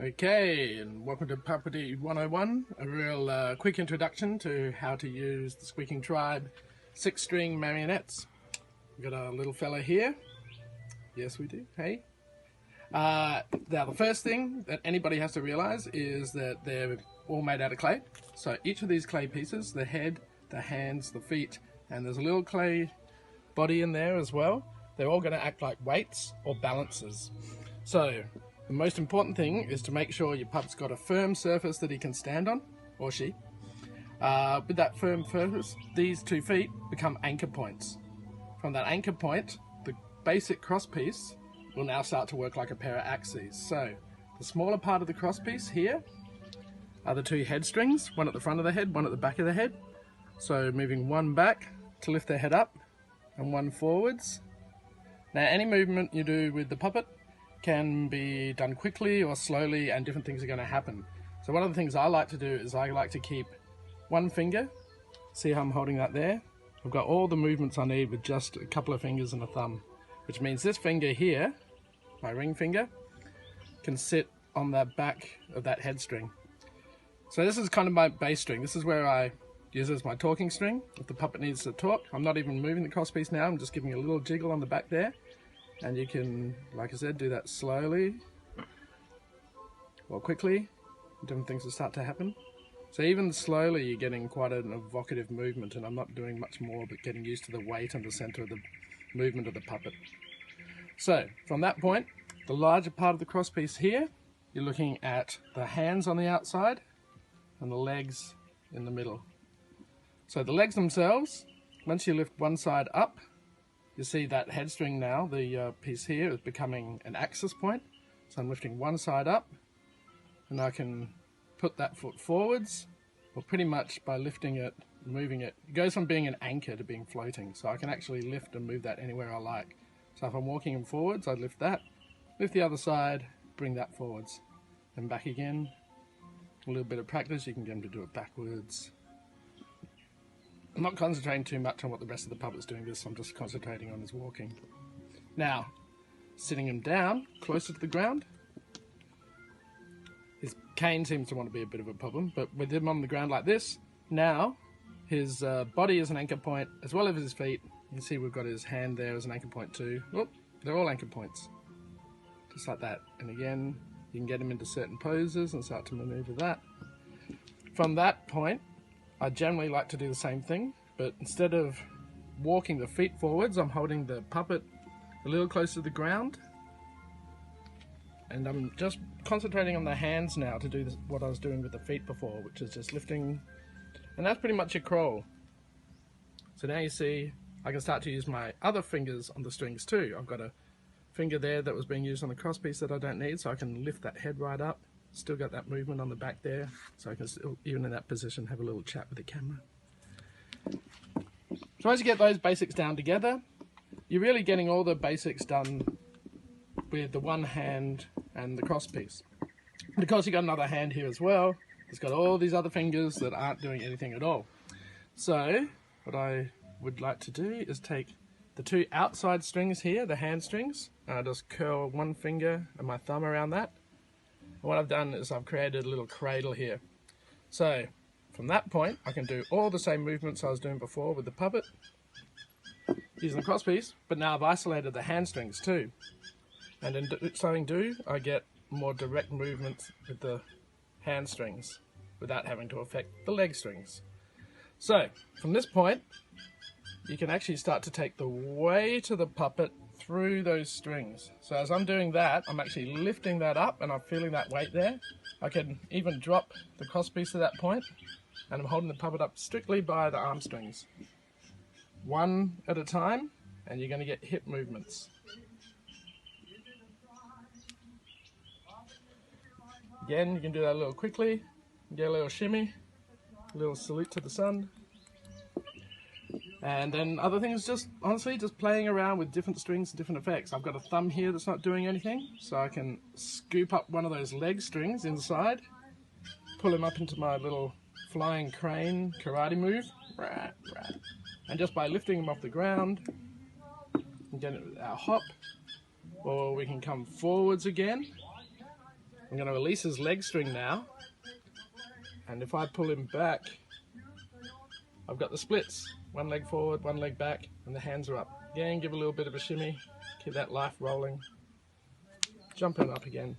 Okay, and welcome to Puppeteer 101, a real quick introduction to how to use the Squeaking Tribe 6-string marionettes. We've got a little fella here. Yes, we do. Hey. Now, the first thing that anybody has to realize is that they're all made out of clay. So each of these clay pieces, the head, the hands, the feet, and there's a little clay body in there as well, they're all going to act like weights or balances. So the most important thing is to make sure your pup's got a firm surface that he can stand on, or she. With that firm surface, these 2 feet become anchor points. From that anchor point, the basic cross piece will now start to work like a pair of axes. So the smaller part of the cross piece here are the 2 head strings, one at the front of the head, one at the back of the head. So moving one back to lift their head up and one forwards. Now any movement you do with the puppet can be done quickly or slowly, and different things are going to happen. So one of the things I like to do is I like to keep one finger. See how I'm holding that there? I've got all the movements I need with just a couple of fingers and a thumb, which means this finger here, my ring finger, can sit on the back of that head string. So this is kind of my bass string. This is where I use as my talking string. If the puppet needs to talk, I'm not even moving the cross piece now, I'm just giving a little jiggle on the back there. And you can, like I said, do that slowly or quickly. Different things will start to happen. So even slowly you're getting quite an evocative movement, and I'm not doing much more but getting used to the weight and the center of the movement of the puppet. So from that point, the larger part of the cross piece here, you're looking at the hands on the outside and the legs in the middle. So the legs themselves, once you lift one side up, you see that head string now, the piece here is becoming an axis point. So I'm lifting one side up, and I can put that foot forwards, or pretty much by lifting it, moving it. It goes from being an anchor to being floating. So I can actually lift and move that anywhere I like. So if I'm walking in forwards, I lift that, lift the other side, bring that forwards, and back again. A little bit of practice, you can get them to do it backwards. I'm not concentrating too much on what the rest of the puppet's doing this, I'm just concentrating on his walking. Now, sitting him down, closer to the ground. His cane seems to want to be a bit of a problem, but with him on the ground like this, now his body is an anchor point, as well as his feet. You can see we've got his hand there as an anchor point too. Oh, they're all anchor points. Just like that. And again, you can get him into certain poses and start to maneuver that. From that point, I generally like to do the same thing, but instead of walking the feet forwards, I'm holding the puppet a little closer to the ground, and I'm just concentrating on the hands now to do what I was doing with the feet before, which is just lifting, and that's pretty much a crawl. So now you see I can start to use my other fingers on the strings too. I've got a finger there that was being used on the cross piece that I don't need, so I can lift that head right up. Still got that movement on the back there, so I can still, even in that position, have a little chat with the camera. So once you get those basics down together, you're really getting all the basics done with the one hand and the cross piece. And of course you've got another hand here as well. It's got all these other fingers that aren't doing anything at all. So what I would like to do is take the 2 outside strings here, the hand strings, and I just curl one finger and my thumb around that. And what I've done is I've created a little cradle here. So from that point I can do all the same movements I was doing before with the puppet using the cross piece, but now I've isolated the hand strings too. And in so doing, I get more direct movement with the hand strings without having to affect the leg strings. So from this point, you can actually start to take the weight of the puppet through those strings. So as I'm doing that, I'm actually lifting that up and I'm feeling that weight there. I can even drop the cross piece at that point, and I'm holding the puppet up strictly by the arm strings. One at a time, and you're going to get hip movements. Again, you can do that a little quickly, get a little shimmy, a little salute to the sun. And then other things, just honestly, just playing around with different strings and different effects. I've got a thumb here that's not doing anything, so I can scoop up one of those leg strings inside, pull him up into my little flying crane karate move, and just by lifting him off the ground, and get it with our hop, or we can come forwards again I'm going to release his leg string now, and if I pull him back, I've got the splits. One leg forward, one leg back, and the hands are up. Again, give a little bit of a shimmy, keep that life rolling. Jumping up again.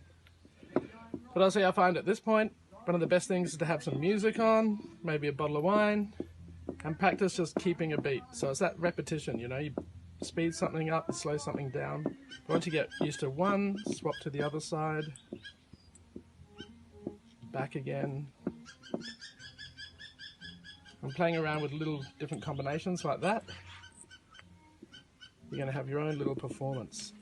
But also I find at this point, one of the best things is to have some music on, maybe a bottle of wine, and practice just keeping a beat. So it's that repetition, you know, you speed something up, slow something down. But once you get used to one, swap to the other side, back again. I'm playing around with little different combinations like that. You're going to have your own little performance.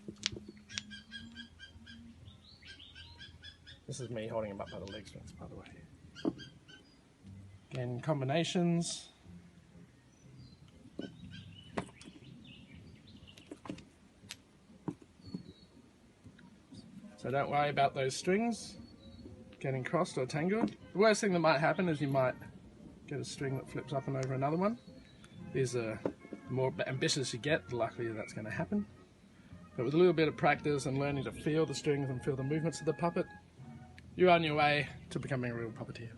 This is me holding him up by the leg strings, by the way. Again, combinations. So don't worry about those strings getting crossed or tangled. The worst thing that might happen is you might get a string that flips up and over another one. The more ambitious you get, the likelier that's going to happen. But with a little bit of practice and learning to feel the strings and feel the movements of the puppet, you're on your way to becoming a real puppeteer.